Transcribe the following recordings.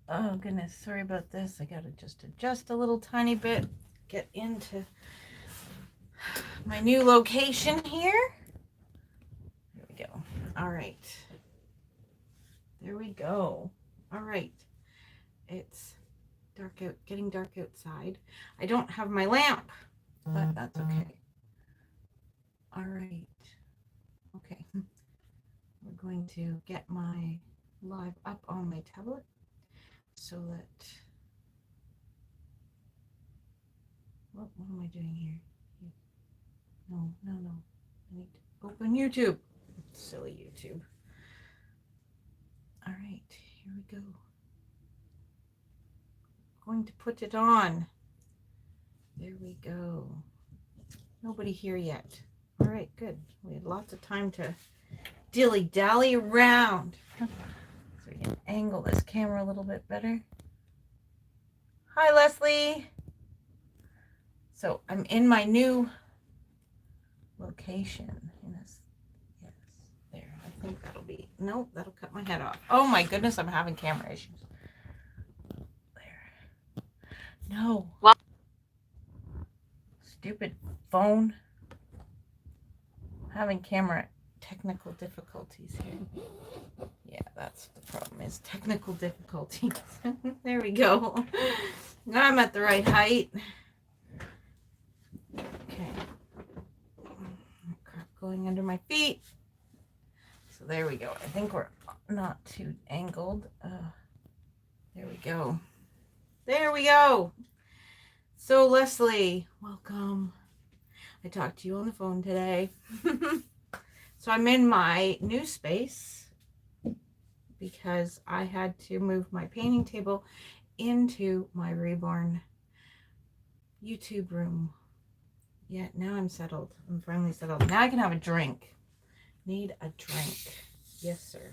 Oh goodness, sorry about this. I gotta just adjust a little tiny bit, get into my new location here. There we go. All right. There we go. All right. It's dark out, getting dark outside. I don't have my lamp, but that's okay. All right. Okay. We're going to get my live up on my tablet so that, what am I doing here? No, no, no. I need to open YouTube. Silly YouTube. All right, here we go. Going to put it on. There we go. Nobody here yet. All right, good. We had lots of time to dilly-dally around. So we can angle this camera a little bit better. Hi, Leslie. So I'm in my new location. Yes, there. I think that'll be, nope, that'll cut my head off. Oh my goodness, I'm having camera issues. There. No. What? Stupid phone. Having camera technical difficulties here. Yeah, that's the problem, is technical difficulties. There we go. Now I'm at the right height. Okay. Crap going under my feet. So there we go. I think we're not too angled. There we go. There we go. So Leslie, welcome. I talked to you on the phone today. So I'm in my new space because I had to move my painting table into my reborn YouTube room. Yeah, now I'm settled. I'm finally settled. Now I can have a drink. Need a drink. Yes, sir.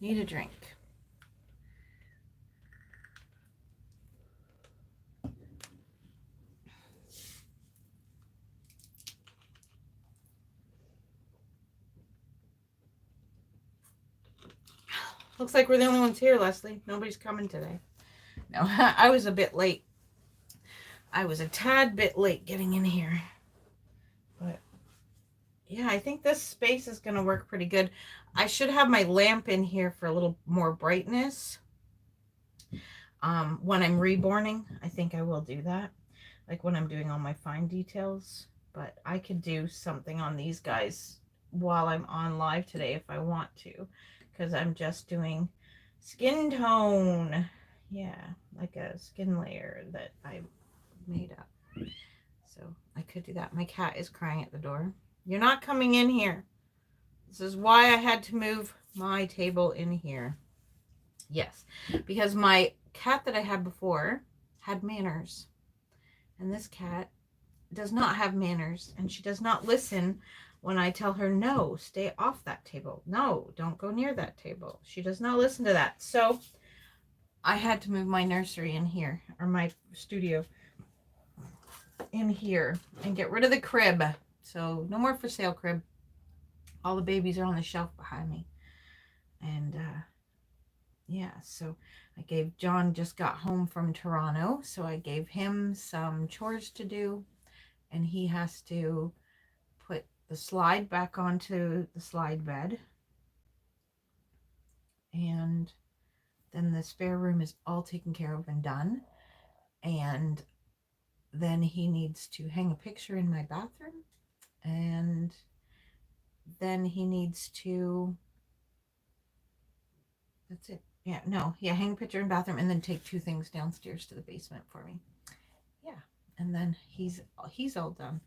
Need a drink. Looks like we're the only ones here, Leslie. Nobody's coming today. No, I was a bit late. I was a tad bit late getting in here. But yeah, I think this space is going to work pretty good. I should have my lamp in here for a little more brightness. When I'm reborning, I think I will do that. Like when I'm doing all my fine details. But I could do something on these guys while I'm on live today if I want to. Because I'm just doing skin tone. Yeah, like a skin layer that I made up. So I could do that. My cat is crying at the door. You're not coming in here. This is why I had to move my table in here. Yes, because my cat that I had before had manners. And this cat does not have manners. And she does not listen when I tell her, no, stay off that table. No, don't go near that table. She does not listen to that. So I had to move my nursery in here, or my studio in here, and get rid of the crib. So no more for sale crib. All the babies are on the shelf behind me. And yeah, so I gave John, just got home from Toronto, so I gave him some chores to do, and he has to put the slide back onto the slide bed, and then the spare room is all taken care of and done. And then he needs to hang a picture in my bathroom, and then he needs to, that's it. Yeah, no, yeah, hang a picture in bathroom, and then take 2 things downstairs to the basement for me. Yeah, and then he's all done.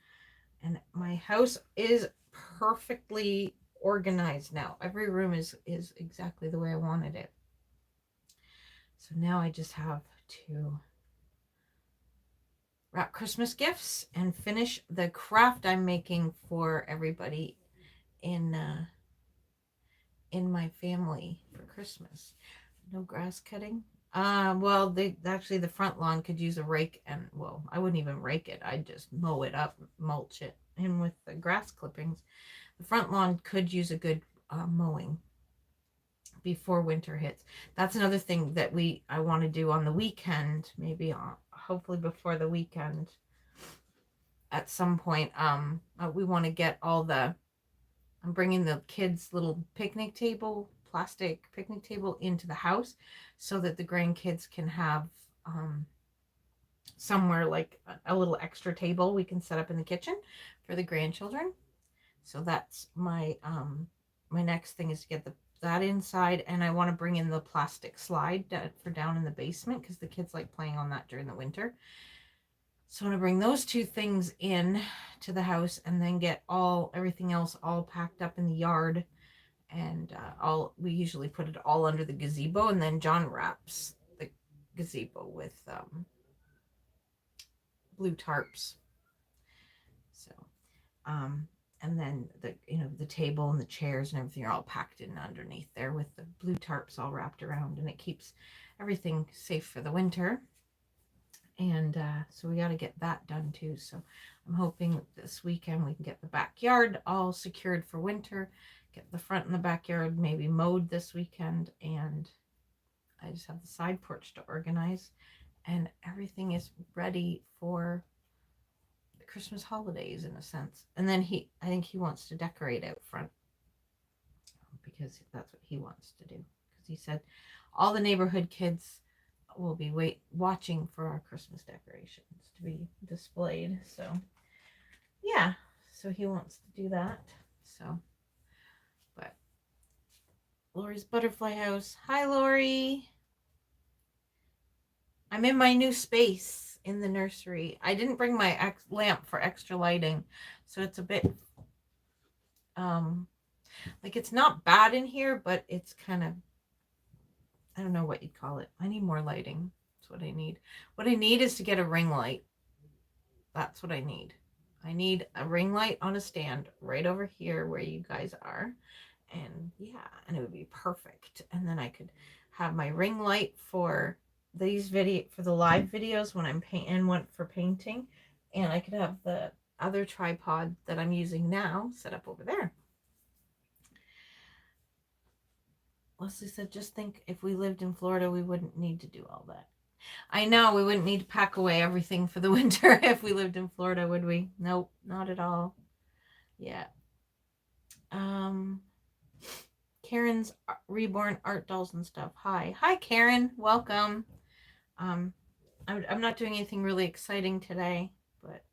And my house is perfectly organized now. Every room is exactly the way I wanted it. So now I just have to wrap Christmas gifts and finish the craft I'm making for everybody in my family for Christmas. No grass cutting. Well, actually the front lawn could use a rake, and well, I wouldn't even rake it. I'd just mow it up, mulch it, and with the grass clippings, the front lawn could use a good mowing. before winter hits. That's another thing that I want to do on the weekend, maybe hopefully before the weekend at some point. We want to get I'm bringing the kids' little picnic table, plastic picnic table into the house so that the grandkids can have somewhere like a little extra table we can set up in the kitchen for the grandchildren. So that's my my next thing is to get that inside, and I want to bring in the plastic slide for down in the basement because the kids like playing on that during the winter. So I'm going to bring those two things in to the house and then get everything else all packed up in the yard. And we usually put it all under the gazebo, and then John wraps the gazebo with blue tarps. So, and then the table and the chairs and everything are all packed in underneath there with the blue tarps all wrapped around, and it keeps everything safe for the winter. And so we got to get that done too. So I'm hoping this weekend we can get the backyard all secured for winter, get the front and the backyard maybe mowed this weekend, and I just have the side porch to organize, and everything is ready for the Christmas holidays in a sense. And then I think he wants to decorate out front because that's what he wants to do, because he said all the neighborhood kids will be watching for our Christmas decorations to be displayed. So yeah, so he wants to do that. So, but Lori's butterfly house. Hi, Lori. I'm in my new space in the nursery. I didn't bring my lamp for extra lighting, so it's a bit like it's not bad in here, but it's kind of, I don't know what you'd call it. I need more lighting. That's what I need. What I need is to get a ring light. That's what I need. I need a ring light on a stand right over here where you guys are. And yeah, and it would be perfect. And then I could have my ring light for the live videos when I'm for painting. And I could have the other tripod that I'm using now set up over there. Leslie said, just think if we lived in Florida, we wouldn't need to do all that. I know, we wouldn't need to pack away everything for the winter if we lived in Florida, would we? Nope, not at all. Yeah. Karen's reborn art dolls and stuff. Hi, Karen. Welcome. I'm not doing anything really exciting today, but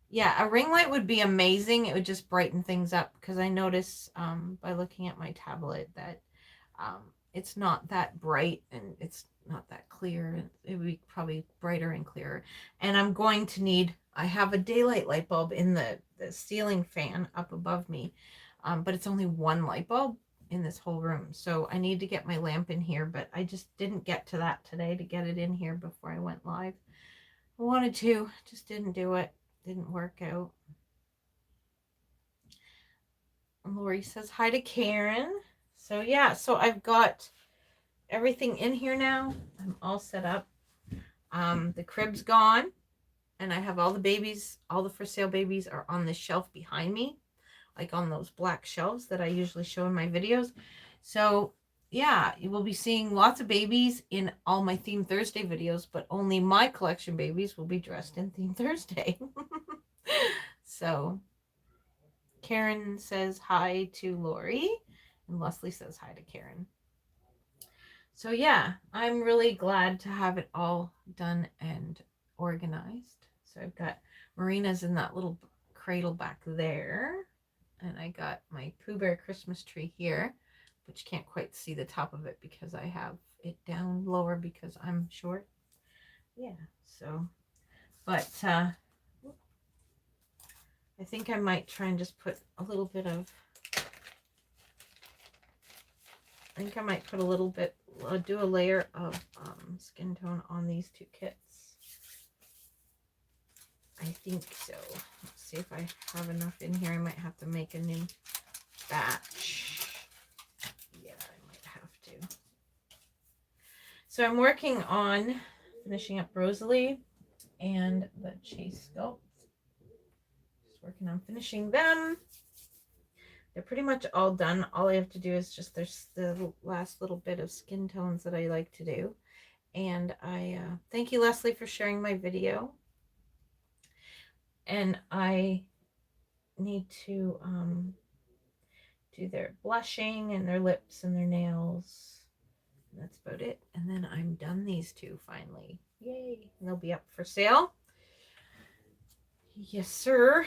yeah, a ring light would be amazing. It would just brighten things up, because I notice by looking at my tablet that it's not that bright and it's not that clear. It would be probably brighter and clearer. And I'm going to need, I have a daylight light bulb in the ceiling fan up above me, but it's only one light bulb in this whole room. So I need to get my lamp in here, but I just didn't get to that today to get it in here before I went live. I wanted to, just didn't do it. Didn't work out. Lori says hi to Karen. So yeah, so I've got everything in here now. I'm all set up. The crib's gone, and I have all the babies, all the for sale babies are on the shelf behind me, like on those black shelves that I usually show in my videos. So yeah, you will be seeing lots of babies in all my Theme Thursday videos, but only my collection babies will be dressed in Theme Thursday. So Karen says hi to Lori, and Leslie says hi to Karen. So yeah, I'm really glad to have it all done and organized. So I've got Marina's in that little cradle back there, and I got my Pooh Bear Christmas tree here, which you can't quite see the top of it because I have it down lower because I'm short. Yeah, so, but I think I might try and just put a little bit of, do a layer of skin tone on these two kits. I think so. Let's see if I have enough in here. I might have to make a new batch. Yeah, I might have to. So I'm working on finishing up Rosalie and the Chase sculpts. Just working on finishing them. they're pretty much all done. All I have to do is just, there's the last little bit of skin tones that I like to do. And I thank you, Leslie, for sharing my video. And I need to do their blushing and their lips and their nails. And that's about it. And then I'm done these two finally. Yay. And they'll be up for sale. Yes, sir.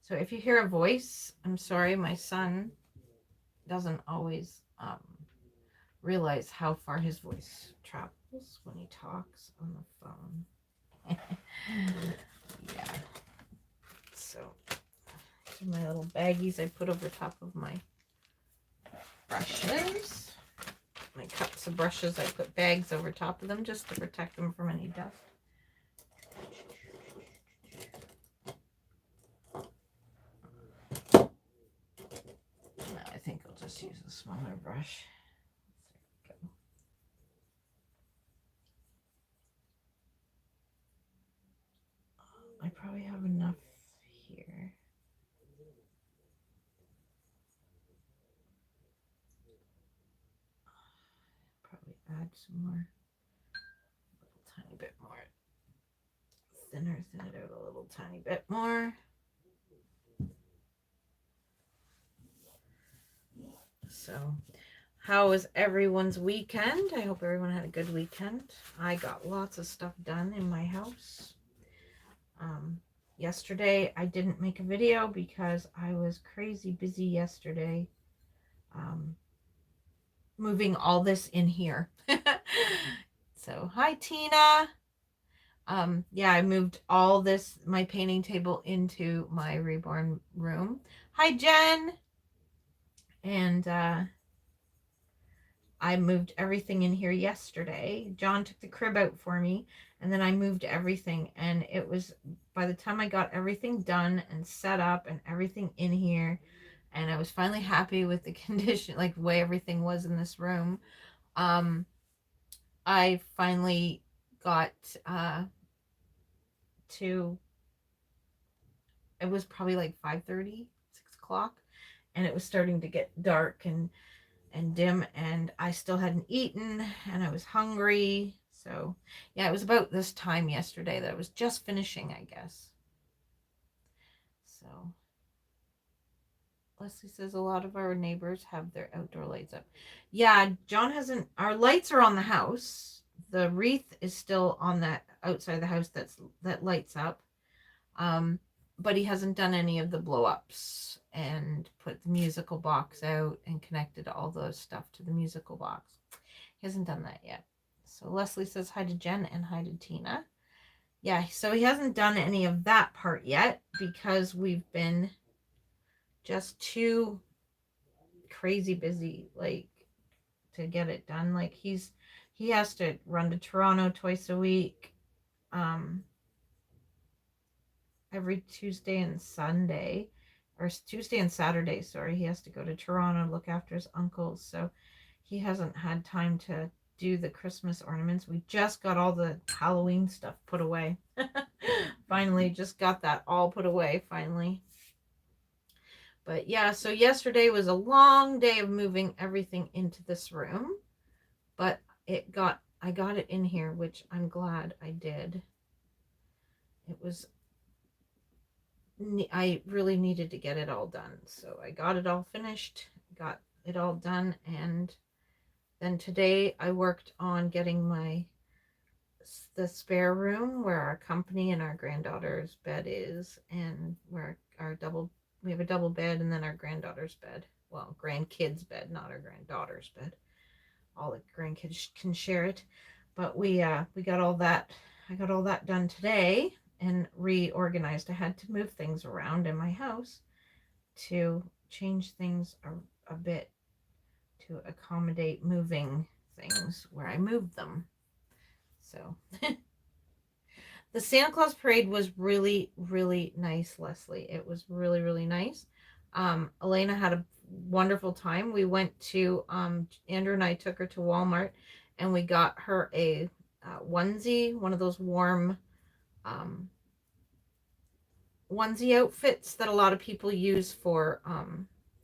So if you hear a voice, I'm sorry, my son doesn't always realize how far his voice travels when he talks on the phone. Yeah. So these are my little baggies I put over top of my brushes. My cups of brushes, I put bags over top of them just to protect them from any dust. I think I'll just use a smaller brush. There we go. I probably have enough here. Probably add some more, a little tiny bit more. Thin it out a little tiny bit more. So, how was everyone's weekend? I hope everyone had a good weekend. I got lots of stuff done in my house. Yesterday, I didn't make a video because I was crazy busy yesterday moving all this in here. So, hi, Tina. Yeah, I moved all this, my painting table, into my reborn room. Hi, Jen. And I moved everything in here yesterday. John took the crib out for me, and then I moved everything. And it was, by the time I got everything done and set up and everything in here, and I was finally happy with the condition, like the way everything was in this room, I finally got to, it was probably like 5:30, 6 o'clock, and it was starting to get dark and dim, and I still hadn't eaten, and I was hungry. So yeah, it was about this time yesterday that I was just finishing, I guess. So Leslie says a lot of our neighbors have their outdoor lights up. Yeah, John hasn't, our lights are on the house. The wreath is still on that outside of the house that lights up. But he hasn't done any of the blow ups and put the musical box out and connected all those stuff to the musical box. He hasn't done that yet. So Leslie says hi to Jen and hi to Tina. Yeah, so he hasn't done any of that part yet because we've been just too crazy busy, like, to get it done. Like, he has to run to Toronto twice a week. Every Tuesday and Sunday, or Tuesday and Saturday, sorry, he has to go to Toronto, look after his uncles. So he hasn't had time to do the Christmas ornaments. We just got all the Halloween stuff put away. Finally, just got that all put away, finally. But yeah, so yesterday was a long day of moving everything into this room. But I got it in here, which I'm glad I did. I really needed to get it all done. So I got it all finished, got it all done. And then today I worked on getting the spare room where our company and our granddaughter's bed is, and where we have a double bed, and then our granddaughter's bed. Well, grandkids' bed, not our granddaughter's bed. All the grandkids can share it. But we got all that. I got all that done today and reorganized. I had to move things around in my house to change things a bit to accommodate moving things where I moved them. So the Santa Claus parade was really, really nice, Leslie. It was really, really nice. Elena had a wonderful time. We went to, Andrew and I took her to Walmart, and we got her a onesie, one of those warm onesie outfits that a lot of people use for,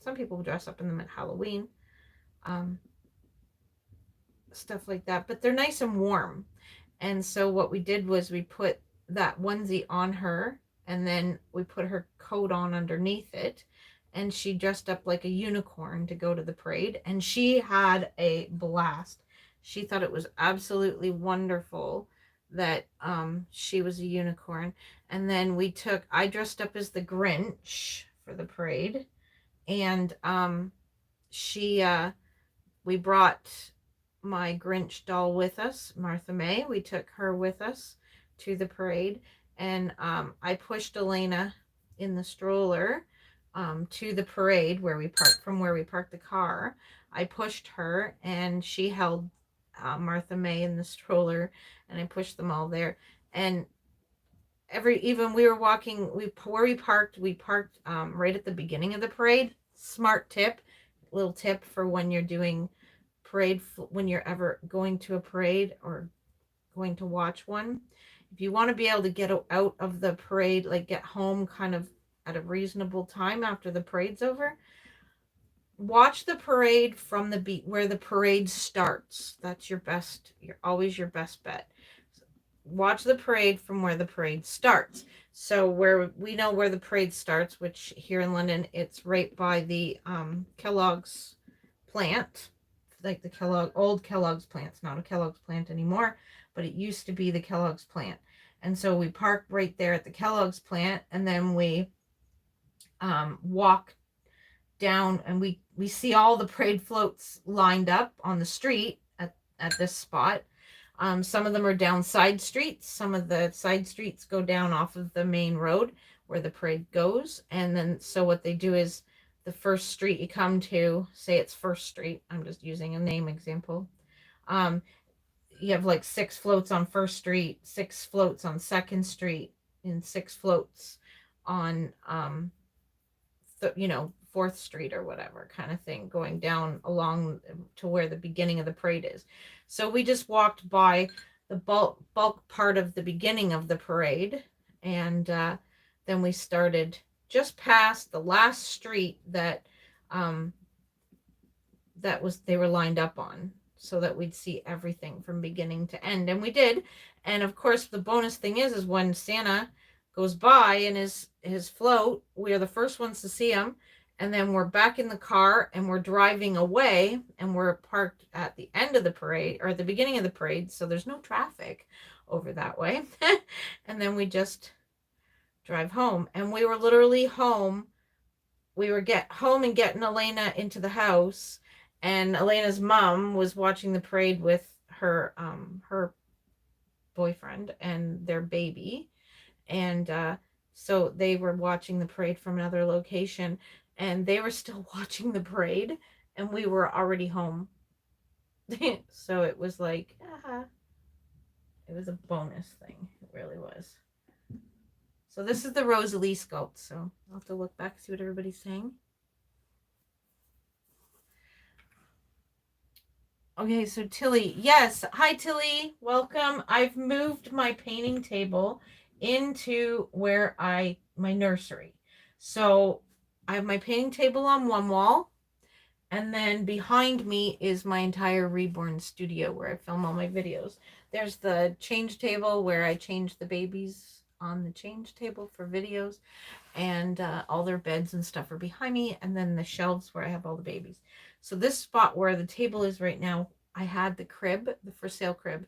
some people dress up in them at Halloween, um, stuff like that, but they're nice and warm. And so what we did was we put that onesie on her, and then we put her coat on underneath it, and she dressed up like a unicorn to go to the parade, and she had a blast. She thought it was absolutely wonderful that she was a unicorn. And then I dressed up as the Grinch for the parade, and she we brought my Grinch doll with us, Martha May. We took her with us to the parade, and I pushed Elena in the stroller to the parade where we parked the car. I pushed her, and she held Martha May in the stroller, and I pushed them all there. And even we were walking, where we parked right at the beginning of the parade. Smart tip, little tip for when you're doing parade, when you're ever going to a parade or going to watch one. If you want to be able to get out of the parade, like get home kind of at a reasonable time after the parade's over, watch the parade from the beat where the parade starts. That's always your best bet. Watch the parade from where the parade starts. So where we know where the parade starts, which here in London, it's right by the Kellogg's plant, like the old Kellogg's plant. It's not a Kellogg's plant anymore, but it used to be the Kellogg's plant. And so we park right there at the Kellogg's plant, and then we walk down, and we see all the parade floats lined up on the street at this spot. Some of them are down side streets. Some of the side streets go down off of the main road where the parade goes. And then, so what they do is the first street you come to, say it's First Street. I'm just using a name example. You have like 6 floats on First Street, 6 floats on Second Street, and 6 floats on, Fourth Street or whatever kind of thing, going down along to where the beginning of the parade is. So we just walked by the bulk part of the beginning of the parade, and then we started just past the last street that they were lined up on, so that we'd see everything from beginning to end. And we did. And of course, the bonus thing is when Santa goes by in his float, we are the first ones to see him. And then we're back in the car, and we're driving away, and we're parked at the end of the parade, or at the beginning of the parade, so there's no traffic over that way. And then we just drive home. And we were literally home. We were home and getting Elena into the house, and Elena's mom was watching the parade with her boyfriend and their baby. And so they were watching the parade from another location, and they were still watching the parade, and we were already home. So it was like, it was a bonus thing. It really was. So this is the Rosalie sculpt. So I'll have to look back, see what everybody's saying. Okay, so Tilly. Yes. Hi, Tilly. Welcome. I've moved my painting table into my nursery. So I have my painting table on one wall, and then behind me is my entire Reborn studio where I film all my videos. There's the change table where I change the babies on the change table for videos, and all their beds and stuff are behind me, and then the shelves where I have all the babies. So this spot where the table is right now, I had the crib, the for sale crib,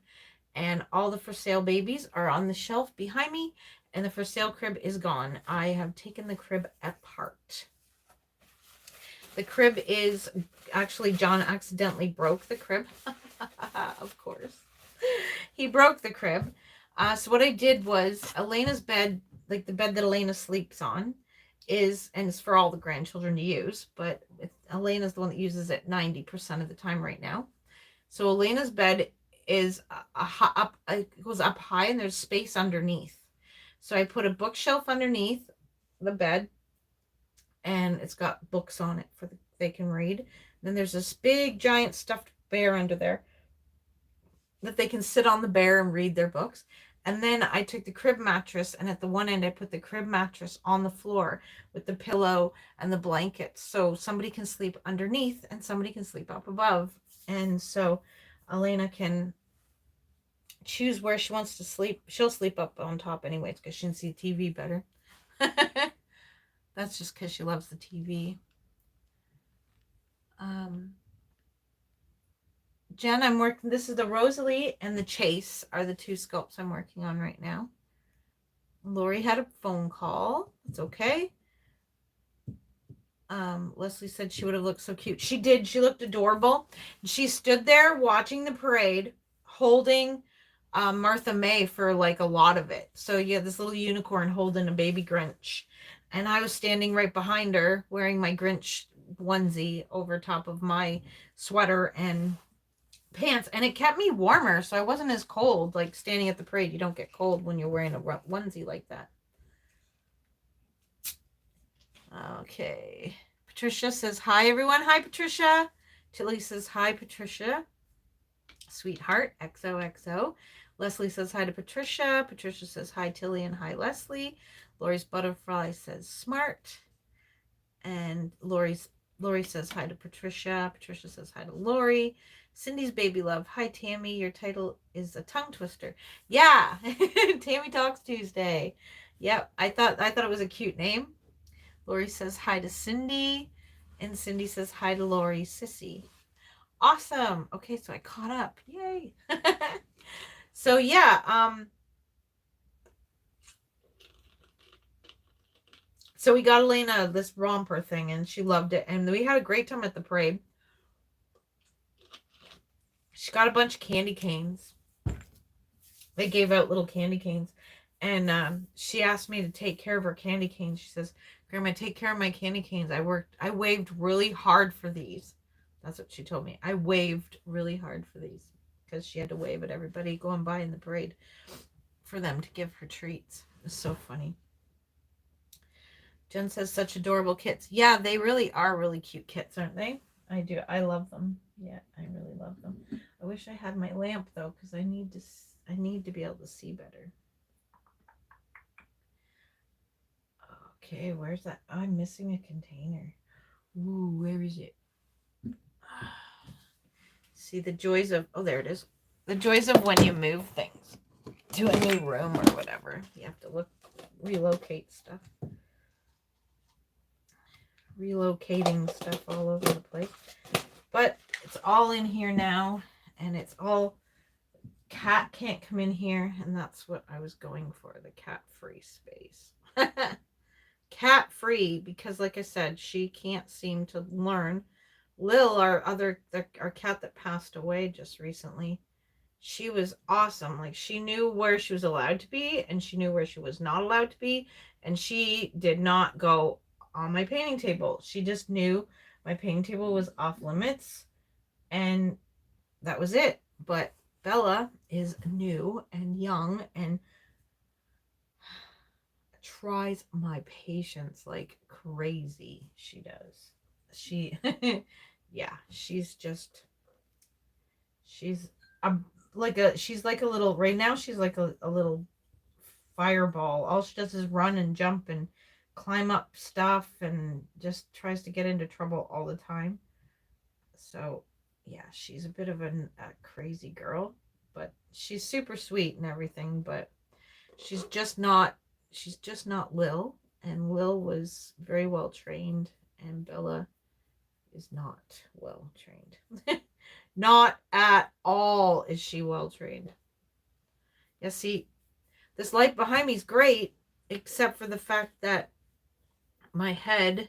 and all the for sale babies are on the shelf behind me, and the for sale crib is gone. I have taken the crib apart. The crib is actually, John accidentally broke the crib. Of course. He broke the crib. So what I did was Elena's bed, like the bed that Elena sleeps on, and it's for all the grandchildren to use, but Elena's the one that uses it 90% of the time right now. So Elena's bed is it goes up high, and there's space underneath. So I put a bookshelf underneath the bed, and it's got books on it they can read. And then there's this big giant stuffed bear under there that they can sit on the bear and read their books. And then I took the crib mattress, and at the one end I put the crib mattress on the floor with the pillow and the blankets, so somebody can sleep underneath and somebody can sleep up above. And so Elena can choose where she wants to sleep. She'll sleep up on top anyways because she can see TV better. That's just because she loves the TV. Jen, I'm working. This is the Rosalie and the Chase are the two sculpts I'm working on right now. Lori had a phone call. It's okay. Leslie said she would have looked so cute. She did. She looked adorable. She stood there watching the parade, holding Martha May for like a lot of it. So you had this little unicorn holding a baby Grinch. And I was standing right behind her wearing my Grinch onesie over top of my sweater and pants. And it kept me warmer, so I wasn't as cold. Like standing at the parade, you don't get cold when you're wearing a onesie like that. Okay. Patricia says, hi, everyone. Hi, Patricia. Tilly says, hi, Patricia. Sweetheart, XOXO. Leslie says hi to Patricia. Patricia says hi, Tilly, and hi, Leslie. Lori's butterfly says smart. And Lori says hi to Patricia. Patricia says hi to Lori. Cindy's baby love. Hi, Tammy. Your title is a tongue twister. Yeah. Tammy Talks Tuesday. Yep. I thought it was a cute name. Lori says hi to Cindy, and Cindy says hi to Lori, Sissy. Awesome. Okay, so I caught up. Yay. So yeah, so we got Elena this romper thing, and she loved it, and we had a great time at the parade. She got a bunch of candy canes. They gave out little candy canes, and she asked me to take care of her candy canes. She says, Grandma, take care of my candy canes. I waved really hard for these. That's what she told me. I waved really hard for these because she had to wave at everybody going by in the parade for them to give her treats. It's so funny. Jen says, such adorable kits. Yeah, they really are really cute kits, aren't they? I do. I love them. Yeah, I really love them. I wish I had my lamp though, because I need to be able to see better. Okay, where's that? Oh, I'm missing a container. Ooh, where is it? See the joys of, oh, there it is. The joys of when you move things to a new room or whatever. You have to relocate stuff. Relocating stuff all over the place. But it's all in here now, and it's all, cat can't come in here, and that's what I was going for, the cat-free space. Cat-free, because like I said, she can't seem to learn. Lil, our cat that passed away just recently, she was awesome. Like, she knew where she was allowed to be, and she knew where she was not allowed to be, and she did not go on my painting table. She just knew my painting table was off limits, and that was it. But Bella is new and young and tries my patience like crazy. She does. She yeah, she's like a little, right now she's like a little fireball. All she does is run and jump and climb up stuff and just tries to get into trouble all the time. So yeah, she's a bit of a crazy girl, but she's super sweet and everything, but she's just not Lil, and Lil was very well trained, and Bella is not well trained. Not at all is she well trained. Yeah, see, this light behind me is great, except for the fact that my head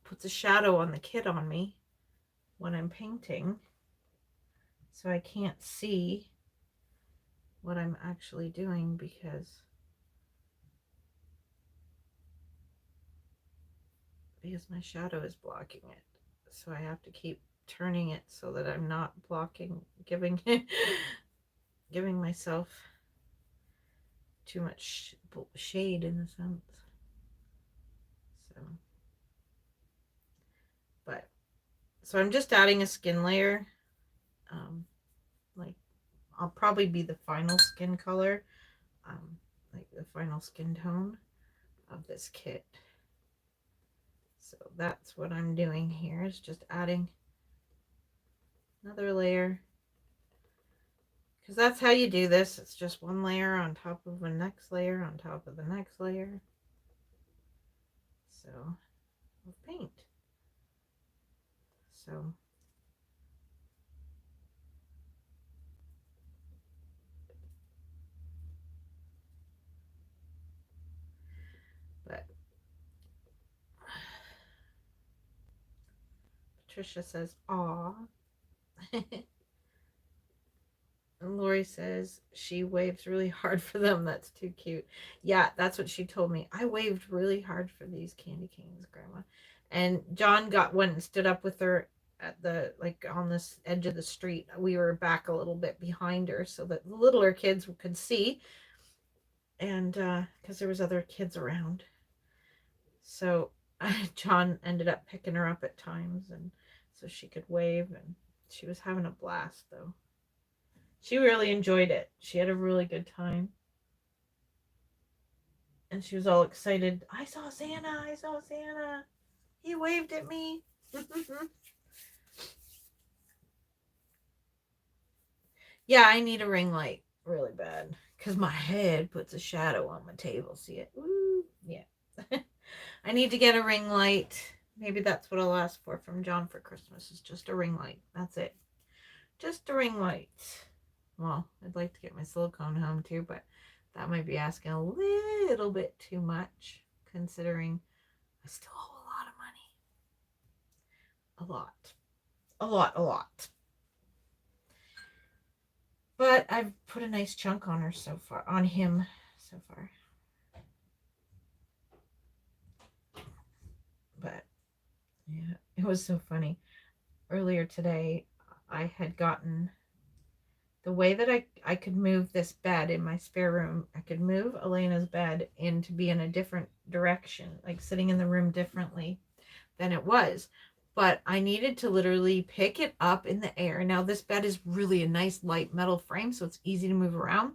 puts a shadow on the kid on me when I'm painting, so I can't see what I'm actually doing because my shadow is blocking it. So I have to keep turning it so that I'm not blocking, giving myself too much shade in a sense. So I'm just adding a skin layer, like I'll probably be the final skin color, like the final skin tone of this kit. So that's what I'm doing here, is just adding another layer, because that's how you do this. It's just one layer on top of the next layer on top of the next layer. So with paint. So but Patricia says, "Aw." And Lori says she waves really hard for them. That's too cute. Yeah, that's what she told me. I waved really hard for these candy canes, Grandma. And John got one and stood up with her at the, like, on this edge of the street. We were back a little bit behind her so that the littler kids could see. And because there was other kids around. So John ended up picking her up at times, and so she could wave, and she was having a blast though. She really enjoyed it. She had a really good time. And she was all excited. I saw Santa. I saw Santa. He waved at me. Yeah, I need a ring light really bad because my head puts a shadow on my table. See it? Ooh, yeah. I need to get a ring light. Maybe that's what I'll ask for from John for Christmas, is just a ring light. That's it. Just a ring light. Well, I'd like to get my silicone home too, but that might be asking a little bit too much, considering I still owe a lot of money. A lot. A lot, a lot. But I've put a nice chunk on her so far, on him so far. But yeah, it was so funny. Earlier today, I had gotten the way that I could move this bed in my spare room. I could move Elena's bed in to be in a different direction, like sitting in the room differently than it was. But I needed to literally pick it up in the air. Now, this bed is really a nice light metal frame, so it's easy to move around.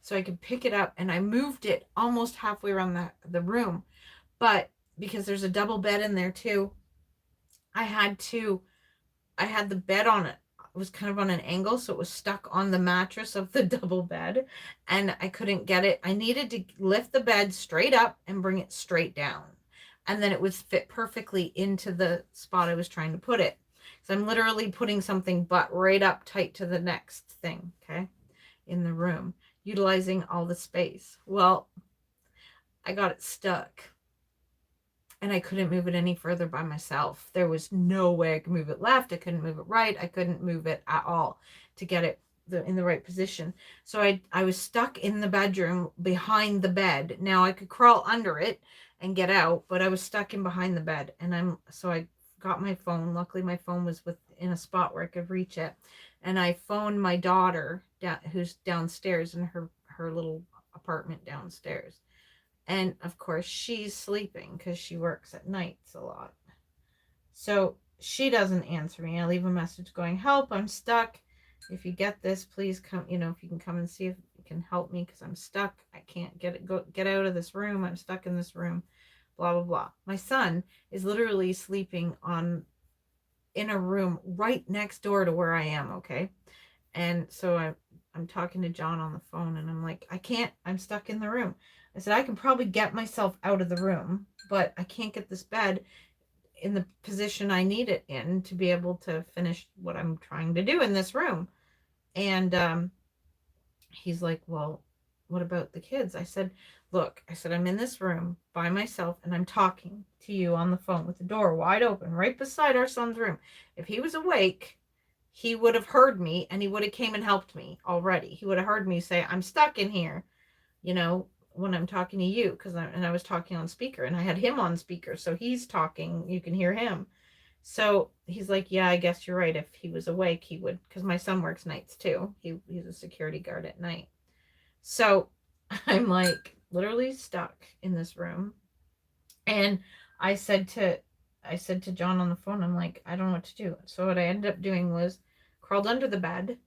So I could pick it up, and I moved it almost halfway around the room. But because there's a double bed in there too, I had the bed on it. It was kind of on an angle, so it was stuck on the mattress of the double bed, and I couldn't get it. I needed to lift the bed straight up and bring it straight down, and then it would fit perfectly into the spot I was trying to put it. So I'm literally putting something but right up tight to the next thing, okay, in the room, utilizing all the space. Well, I got it stuck, and I couldn't move it any further by myself. There was no way I could move it left. I couldn't move it right. I couldn't move it at all to get it in the right position. So I was stuck in the bedroom behind the bed. Now I could crawl under it and get out, but I was stuck in behind the bed. And I got my phone. Luckily my phone was in a spot where I could reach it. And I phoned my daughter who's downstairs in her little apartment downstairs. And of course, she's sleeping because she works at nights a lot. So she doesn't answer me. I leave a message going, "Help, I'm stuck. If you get this, please come, if you can come and see if you can help me because I'm stuck. I can't get out of this room. I'm stuck in this room." Blah, blah, blah. My son is literally sleeping in a room right next door to where I am, okay? And so I'm talking to John on the phone, and I'm like, I'm stuck in the room. I said, I can probably get myself out of the room, but I can't get this bed in the position I need it in to be able to finish what I'm trying to do in this room. And he's like, "Well, what about the kids?" I said, "Look," I said, "I'm in this room by myself, and I'm talking to you on the phone with the door wide open right beside our son's room. If he was awake, he would have heard me, and he would have came and helped me already. He would have heard me say, 'I'm stuck in here,' when I'm talking to you, I was talking on speaker, and I had him on speaker, so he's talking, you can hear him." So he's like, "Yeah, I guess you're right. If he was awake, he would," because my son works nights too. He's a security guard at night. So I'm like literally stuck in this room. And I said to John on the phone, I'm like, "I don't know what to do." So what I ended up doing was crawled under the bed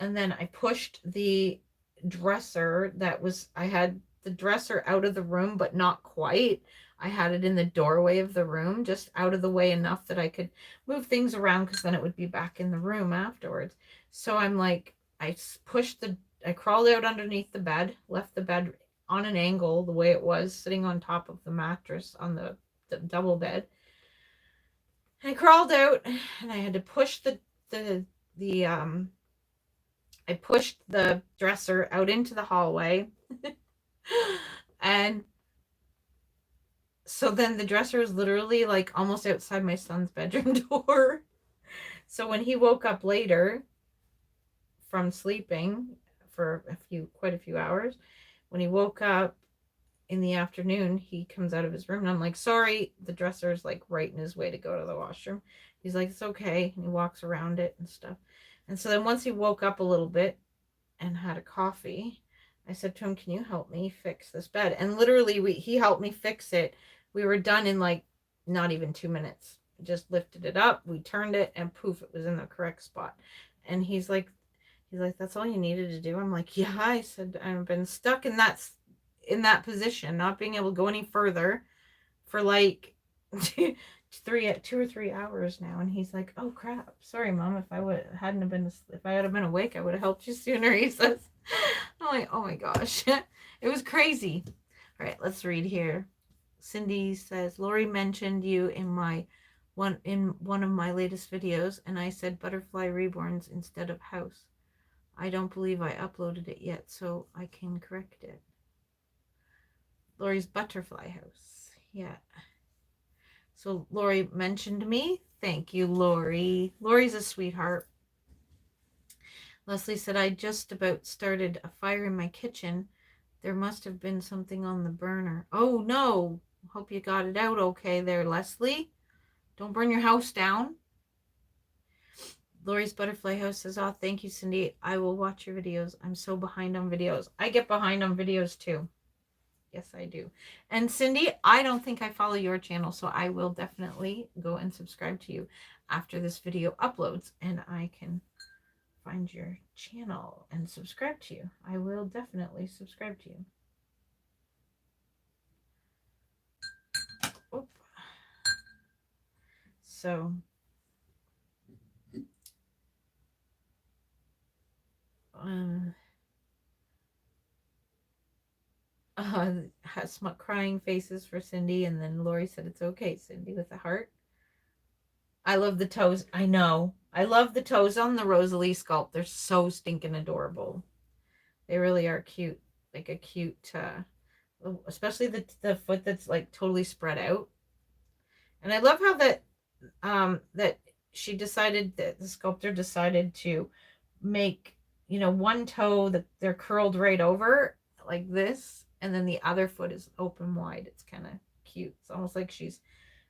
And then I pushed the dresser I had the dresser out of the room, but not quite. I had it in the doorway of the room, just out of the way enough that I could move things around because then it would be back in the room afterwards. So I'm like, I crawled out underneath the bed, left the bed on an angle the way it was, sitting on top of the mattress on the double bed. And I crawled out and I had to push the I pushed the dresser out into the hallway. And so then the dresser was literally like almost outside my son's bedroom door. So when he woke up later from sleeping for quite a few hours, when he woke up in the afternoon, he comes out of his room and I'm like, sorry, the dresser's like right in his way to go to the washroom. He's like, it's okay. And he walks around it and stuff. And so then once he woke up a little bit and had a coffee, I said to him, can you help me fix this bed? And literally he helped me fix it. We were done in like not even 2 minutes. Just lifted it up, we turned it, and poof, it was in the correct spot. And he's like, that's all you needed to do? I'm like, yeah. I said, I've been stuck in that position, not being able to go any further for like 2 or 3 hours now. And he's like, oh crap, sorry mom, if I would have been awake, I would have helped you sooner. He says. I'm like, oh my gosh. It was crazy. All right, let's read here. Cindy says, Lori mentioned you in one of my latest videos, and I said butterfly reborns instead of house. I don't believe I uploaded it yet, so I can correct it. Lori's butterfly house. Yeah. So Lori mentioned me. Thank you, Lori. Lori's a sweetheart. Leslie said, I just about started a fire in my kitchen. There must have been something on the burner. Oh, no. Hope you got it out okay there, Leslie. Don't burn your house down. Lori's Butterfly House says, oh, thank you, Cindy. I will watch your videos. I'm so behind on videos. I get behind on videos, too. Yes, I do. And Cindy, I don't think I follow your channel, so I will definitely go and subscribe to you after this video uploads, and I can find your channel and subscribe to you. I will definitely subscribe to you. Oop. So has some crying faces for Cindy, and then Lori said it's okay, Cindy, with a heart. I love the toes. I know. I love the toes on the Rosalie sculpt. They're so stinking adorable. They really are cute. Like a cute, especially the foot that's like totally spread out. And I love how that she decided, that the sculptor decided to make, one toe that they're curled right over like this, and then the other foot is open wide. It's kind of cute. It's almost like she's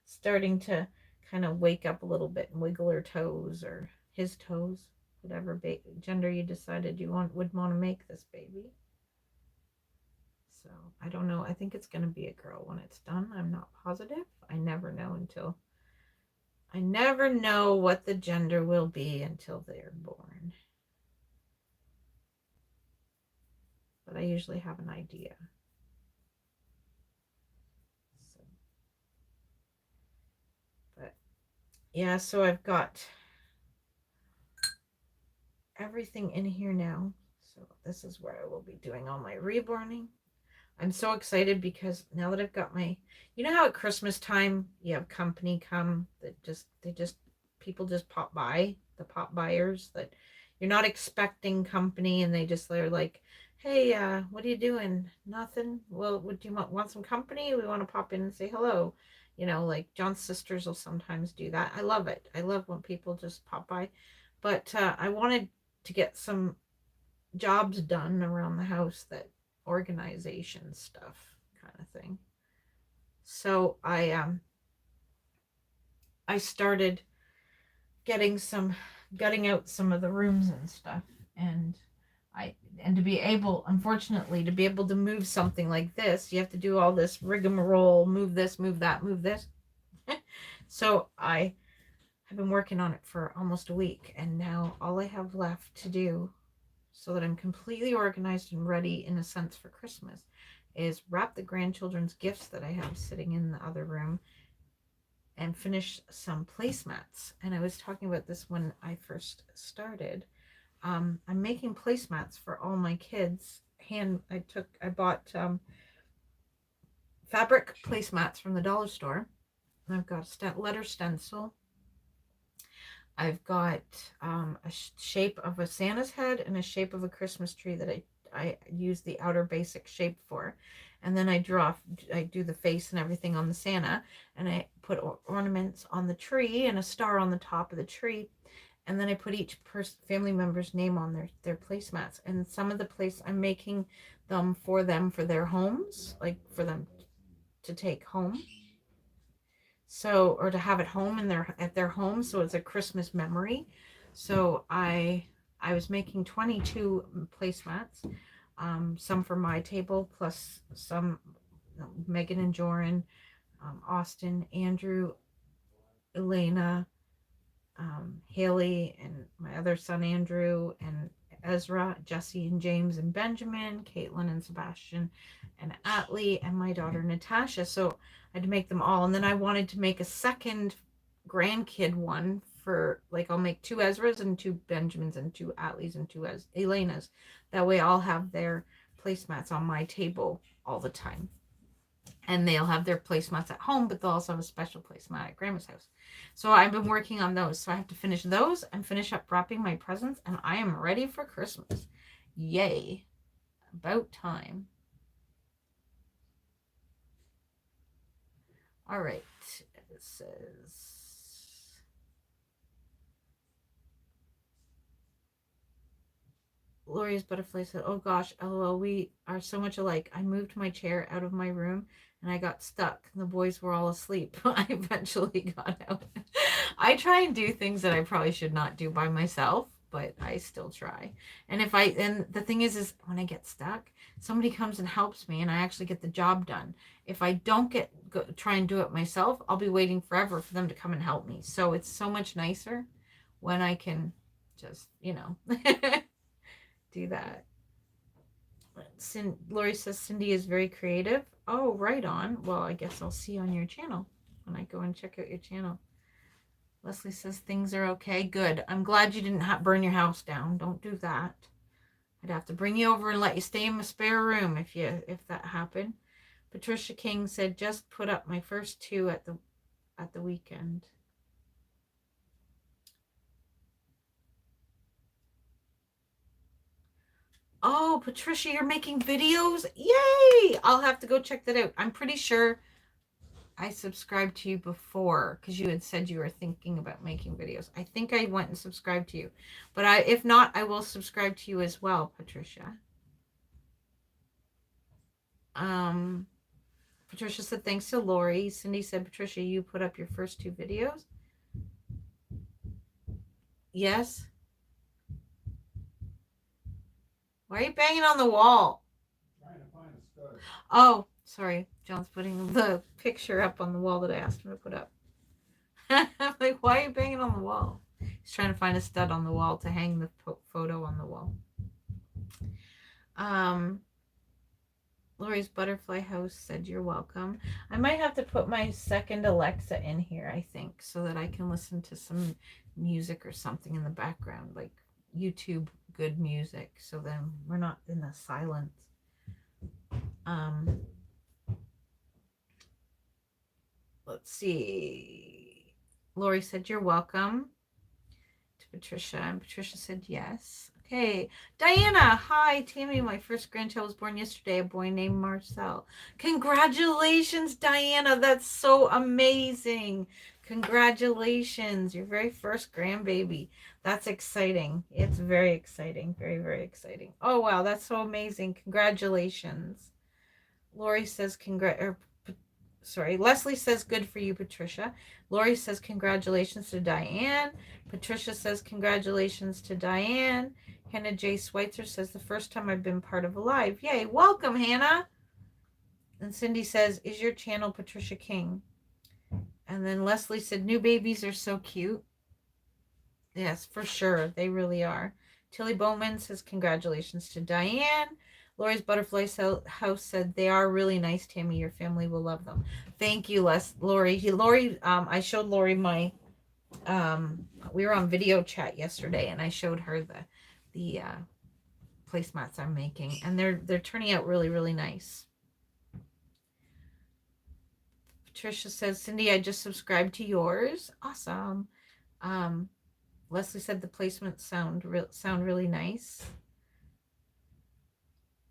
starting to kind of wake up a little bit and wiggle her toes, or his toes, whatever gender you decided would want to make this baby. So I don't know. I think it's going to be a girl when it's done. I'm not positive. I never know what the gender will be until they're born. But I usually have an idea. So, but yeah, so I've got everything in here now. So this is where I will be doing all my reborning. I'm so excited because now that I've got how at Christmas time you have company come that people just pop by, the pop buyers that you're not expecting company, and they're like, hey, what are you doing? Nothing. Well, would you want some company? We want to pop in and say hello. Like John's sisters will sometimes do that. I love it. I love when people just pop by. But I wanted to get some jobs done around the house, that organization stuff kind of thing. So I started gutting out some of the rooms and stuff, and to be able, unfortunately, to be able to move something like this, you have to do all this rigmarole, move this, move that, move this. So I have been working on it for almost a week, and now all I have left to do so that I'm completely organized and ready in a sense for Christmas is wrap the grandchildren's gifts that I have sitting in the other room and finish some placemats. And I was talking about this when I first started. I'm making placemats for all my kids. I bought fabric placemats from the dollar store. I've got a letter stencil. I've got a shape of a Santa's head and a shape of a Christmas tree that I use the outer basic shape for. And then I do the face and everything on the Santa, and I put ornaments on the tree and a star on the top of the tree. And then I put each family member's name on their placemats. And some of the I'm making them for their homes, like for them to take home. So, or to have at home at their home. So it's a Christmas memory. So I was making 22 placemats, some for my table, plus some Megan and Joran, Austin, Andrew, Elena, Haley, and my other son Andrew, and Ezra, Jesse and James and Benjamin, Caitlin and Sebastian, and Atlee, and my daughter Natasha. So I had to make them all. And then I wanted to make a second grandkid one for, like, I'll make 2 Ezras and 2 Benjamins and 2 Atlees and 2 Elenas. That way I'll have their placemats on my table all the time. And they'll have their placemats at home, but they'll also have a special placemat at Grandma's house. So I've been working on those. So I have to finish those and finish up wrapping my presents, and I am ready for Christmas. Yay. About time. All right. It says... Lori's butterfly said, "Oh gosh, LOL, we are so much alike. I moved my chair out of my room and I got stuck. The boys were all asleep. I eventually got out." I try and do things that I probably should not do by myself, but I still try. And the thing is when I get stuck, somebody comes and helps me and I actually get the job done. If I don't try and do it myself, I'll be waiting forever for them to come and help me. So it's so much nicer when I can just, do that. Lori says Cindy is very creative. Oh, right on. Well, I guess I'll see you on your channel when I go and check out your channel. Leslie says things are okay. Good. I'm glad you didn't burn your house down. Don't do that. I'd have to bring you over and let you stay in my spare room if that happened. Patricia King said just put up my first 2 at the weekend. Oh, Patricia, you're making videos? Yay! I'll have to go check that out. I'm pretty sure I subscribed to you before because you had said you were thinking about making videos. I think I went and subscribed to you. But if not, I will subscribe to you as well, Patricia. Patricia said, thanks to Lori. Cindy said, Patricia, you put up your first 2 videos? Yes. Why are you banging on the wall? Trying to find a stud. Oh, sorry. John's putting the picture up on the wall that I asked him to put up. I'm like, why are you banging on the wall? He's trying to find a stud on the wall to hang the photo on the wall. Lori's Butterfly House said you're welcome. I might have to put my second Alexa in here, I think, so that I can listen to some music or something in the background, like YouTube good music, so then we're not in the silence. Let's see. Lori said you're welcome to Patricia, and Patricia said yes. Okay, Diana, hi, Tammy. My first grandchild was born yesterday, a boy named Marcel. Congratulations, Diana. That's so amazing. Congratulations, your very first grandbaby. That's exciting. It's very exciting. Very, very exciting. Oh, wow, that's so amazing. Congratulations. Lori says Leslie says good for you, Patricia. Lori says congratulations to Diane. Patricia says congratulations to Diane. Hannah J. Schweitzer says the first time I've been part of a live. Yay, welcome, Hannah. And Cindy says, is your channel Patricia King? And then Leslie said, new babies are so cute. Yes, for sure. They really are. Tilly Bowman says congratulations to Diane. Lori's Butterfly House said they are really nice, Tammy. Your family will love them. Thank you, Lori. Lori, I showed Lori my we were on video chat yesterday, and I showed her the placemats I'm making, and they're turning out really, really nice. Patricia says, Cindy, I just subscribed to yours. Awesome. Leslie said the placements sound really nice.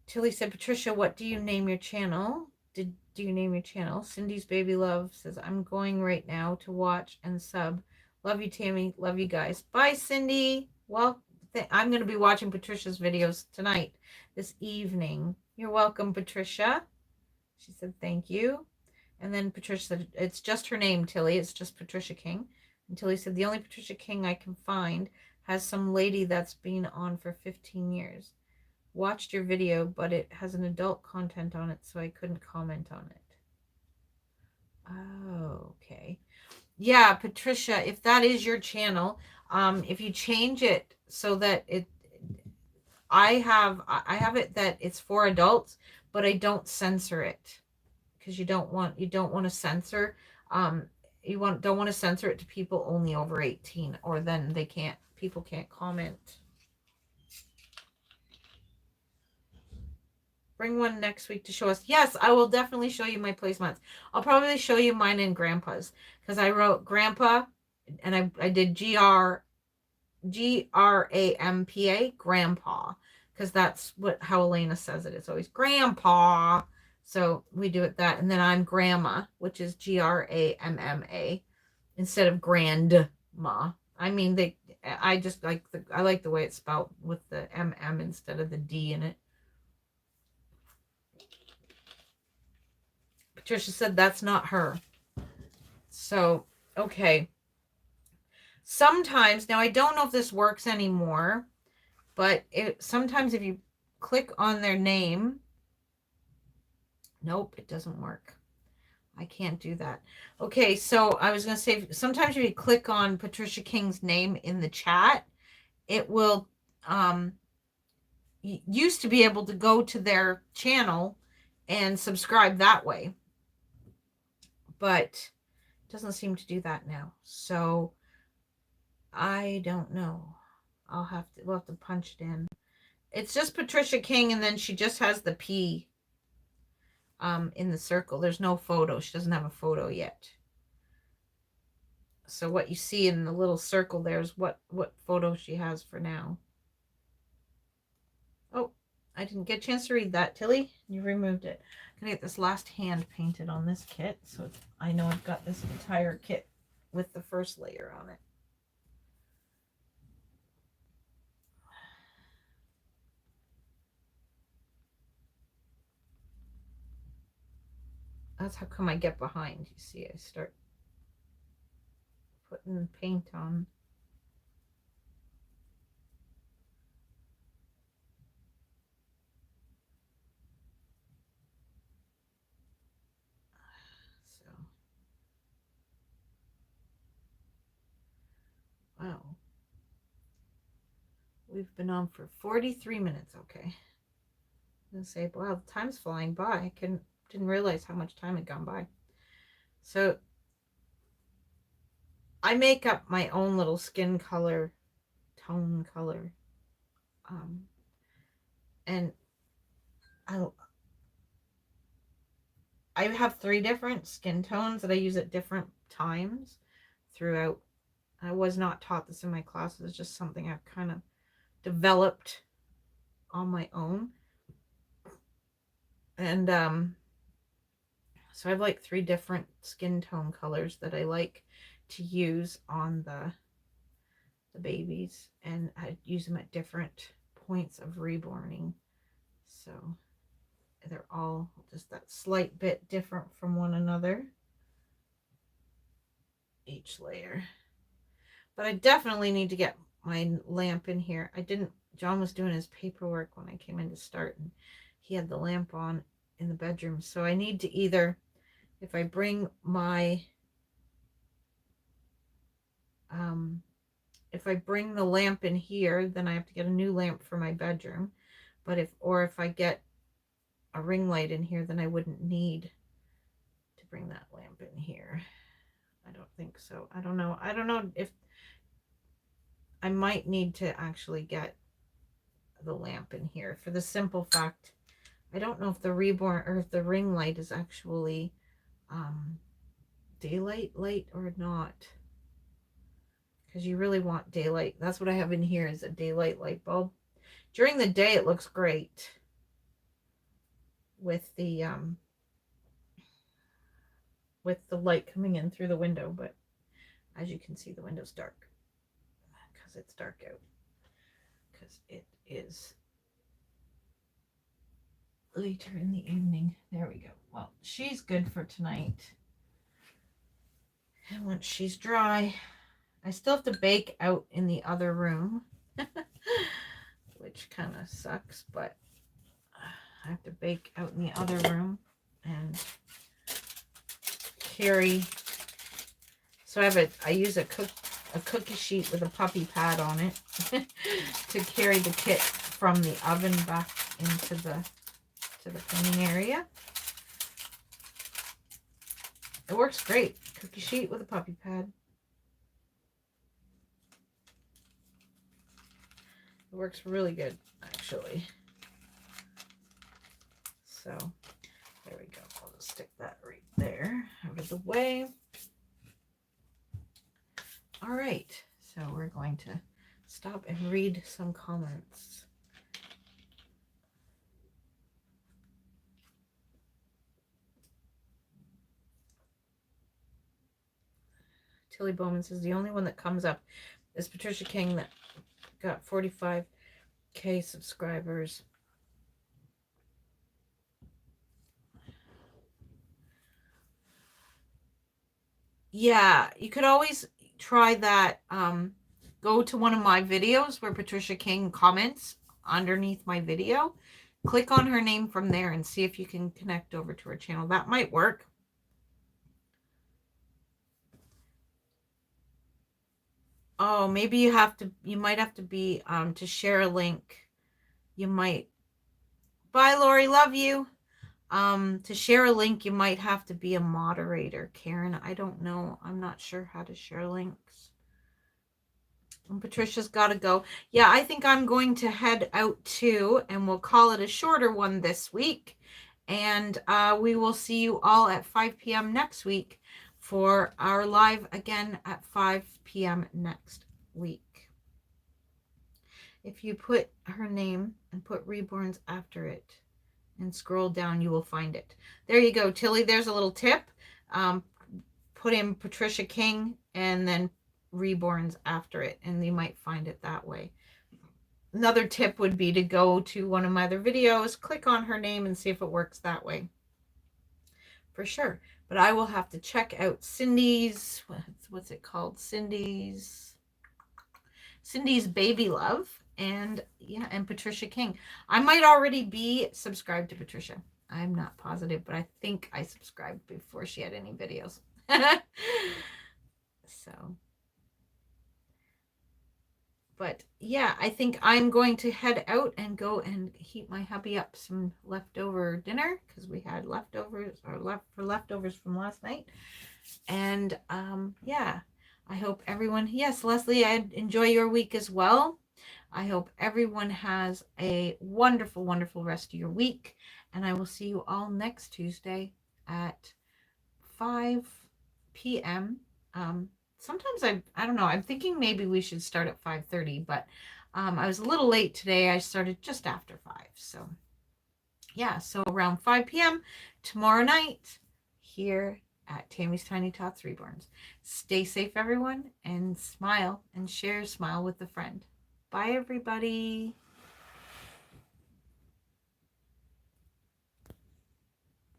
Tilly said, Patricia, what do you name your channel? Do you name your channel? Cindy's Baby Love says, I'm going right now to watch and sub. Love you, Tammy. Love you guys. Bye, Cindy. Well, I'm going to be watching Patricia's videos tonight, this evening. You're welcome, Patricia. She said, thank you. And then Patricia said, it's just her name, Tilly. It's just Patricia King. And Tilly said, the only Patricia King I can find has some lady that's been on for 15 years. Watched your video, but it has an adult content on it, so I couldn't comment on it. Oh, okay. Yeah, Patricia, if that is your channel, if you change it so that I have it that it's for adults, but I don't censor it because you don't want to censor. Don't want to censor it to people only over 18, or then people can't comment. Bring one next week to show us. Yes, I will definitely show you my placemats. I'll probably show you mine and Grandpa's, because I wrote Grandpa, and I did GRAMPA, Grandpa, because that's how Elena says it. It's always Grandpa. So we do it that, and then I'm Grandma, which is GRAMMA, instead of Grandma. I mean, I just I like the way it's spelled with the MM instead of the D in it. Patricia said that's not her. So, okay. Sometimes, now I don't know if this works anymore, but sometimes if you click on their name, nope, it doesn't work. I can't do that. Okay, so I was going to say, sometimes if you click on Patricia King's name in the chat, it will, used to be able to go to their channel and subscribe that way, but it doesn't seem to do that now. So I don't know. We'll have to punch it in. It's just Patricia King, and then she just has the P in the circle. There's no photo. She doesn't have a photo yet. So what you see in the little circle there is what photo she has for now. Oh, I didn't get a chance to read that, Tilly. You removed it. I'm going to get this last hand painted on this kit, so I know I've got this entire kit with the first layer on it. That's how come I get behind. You see, I start putting paint on. So, wow. We've been on for 43 minutes. Okay. I'm going to say, wow, the time's flying by. I didn't realize how much time had gone by. So I make up my own little skin color, tone color. And I have 3 different skin tones that I use at different times throughout. I was not taught this in my classes. It's just something I've kind of developed on my own. And so I have like 3 different skin tone colors that I like to use on the babies, and I use them at different points of reborning. So they're all just that slight bit different from one another, each layer. But I definitely need to get my lamp in here. John was doing his paperwork when I came in to start, and he had the lamp on in the bedroom. So I need to either, if I bring my if I bring the lamp in here, then I have to get a new lamp for my bedroom. But if I get a ring light in here, then I wouldn't need to bring that lamp in here. I don't think so. I don't know. I don't know if I might need to actually get the lamp in here for the simple fact I don't know if the reborn or if the ring light is actually daylight light or not, because you really want daylight. That's what I have in here is a daylight light bulb. During the day it looks great with the light coming in through the window, but as you can see the window's dark because it's dark out, because it is later in the evening. There we go. Well, she's good for tonight. And once she's dry, I still have to bake out in the other room, which kind of sucks, but I have to bake out in the other room and carry. So I use a cookie sheet with a puppy pad on it to carry the kit from the oven back into the cleaning area. It works great. Cookie sheet with a puppy pad. It works really good, actually. So, there we go. I'll just stick that right there out of the way. All right. So, we're going to stop and read some comments. Tilly Bowman says the only one that comes up is Patricia King that got 45K subscribers. Yeah, you could always try that. Go to one of my videos where Patricia King comments underneath my video. Click on her name from there and see if you can connect over to her channel. That might work. Oh, maybe you might have to be, to share a link. You might. Bye, Lori. Love you. To share a link, you might have to be a moderator, Karen. I don't know. I'm not sure how to share links. And Patricia's got to go. Yeah, I think I'm going to head out too, and we'll call it a shorter one this week. And we will see you all at 5 p.m. next week for our live again at 5 p.m. next week. If you put her name and put Reborns after it and scroll down, you will find it. There you go, Tilly. There's a little tip. Put in Patricia King and then Reborns after it, and you might find it that way. Another tip would be to go to one of my other videos, click on her name, and see if it works that way. For sure. But I will have to check out Cindy's, what's it called? Cindy's Baby Love, and yeah, and Patricia King. I might already be subscribed to Patricia. I'm not positive, but I think I subscribed before she had any videos. So, but yeah, I think I'm going to head out and go and heat my hubby up some leftover dinner, because we had leftovers from last night. And yeah, I hope everyone, yes, Leslie, I enjoy your week as well. I hope everyone has a wonderful, wonderful rest of your week. And I will see you all next Tuesday at 5 p.m. Sometimes I don't know. I'm thinking maybe we should start at 5:30, but I was a little late today. I started just after 5. So yeah, so around 5 p.m. tomorrow night here at Tammy's Tiny Tots Reborns. Stay safe, everyone, and smile and share smile with a friend. Bye, everybody.